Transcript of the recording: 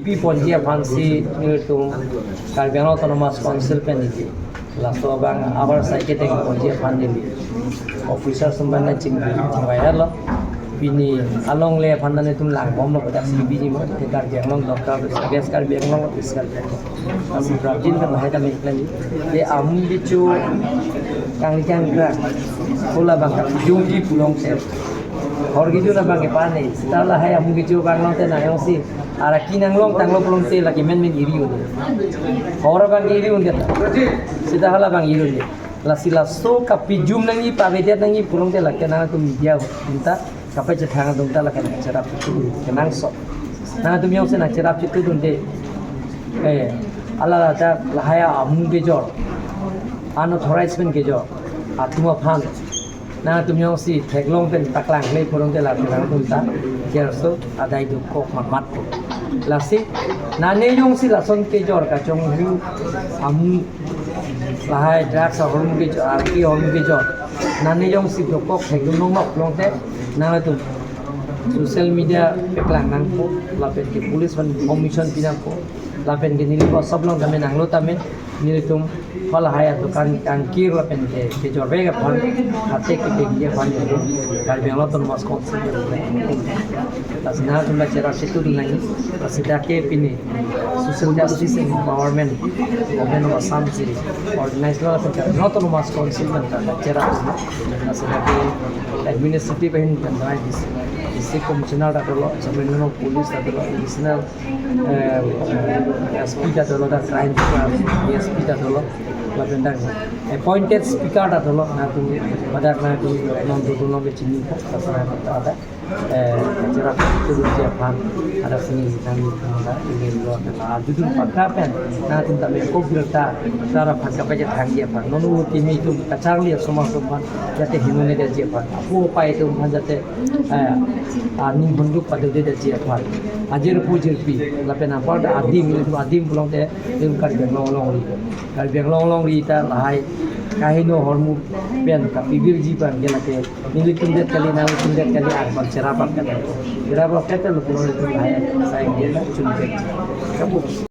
DP Ponjia Fancy to Caribbean Autonomous Council Penity. Last of our psychiatric Ponjia Pandemic. Officers Sambana Chingayala. Bini along lay Pandanitum Lang, Bomb of the CBG, the Cardian Doctor, Gas Carbian, this Carbian. As in Brazil, the Maheta they are Mundichu, Kangikan Crack, Pula Banka, Jungi Pulong Self. Horgijuna Bangapane, Stala Haya Mungijo Banglonten, I don't see Arakin long Tango Pulong Tail like a man with Iriu. Horabang Iriu, Sitahala Bang Iriu. La sila so kapijum nangi pavete nangi pulong te lakena tu media minta kapai cetang tu minta lakena cerap itu kenang so na tu miau se na cerap itu tu de ala ta lahaya amu ke jor unauthorized ke jor atuma phan na tu miau si theklong pen taklang le pulong te lakena tu minta kerso adai du ko mat la si na ne yong si la son ke jor ka chong hu amu lahai drugs or hormone ke jor ki hormone ke jor nani jong si dokok thekung nong nok long te na tu social media peklang nang ko lapen ke police van commission pina ko lapen ke nili ko sab long tamen anglo tamen nili tum fal haya to kan kir lapen ke jor bega phan hate ke ye phan kar belo ton mas ko tasna tum la chera situ nang asida ke pini social justice and empowerment government of Assam city organized law not on mas council chera asida ke administrative and district commissioner datolo subordinate police datolo additional SP datolo da crime SP datolo labenda appointed speaker datolo na tu pada na tu non tu non ke chini ko tasara ada cerah tu dia pan ada sini kami ada ini lo ada judul pakapan na tu tak ko bilta cara pakapan je thang dia pan nonu timi tu kacang lihat semua semua jate hinune dia je pan apu pai tu pan jate ning bunduk pada dia je pan ajir pujir pi lapen apa ada adim pulang te lim kar biang long ri ta lahai kahino hormu pen ka pibir jipan gela ke nili tundet kali na tundet kali arban cerabak kata cerabak kata lu pulang itu lahai saya dia cuntek kamu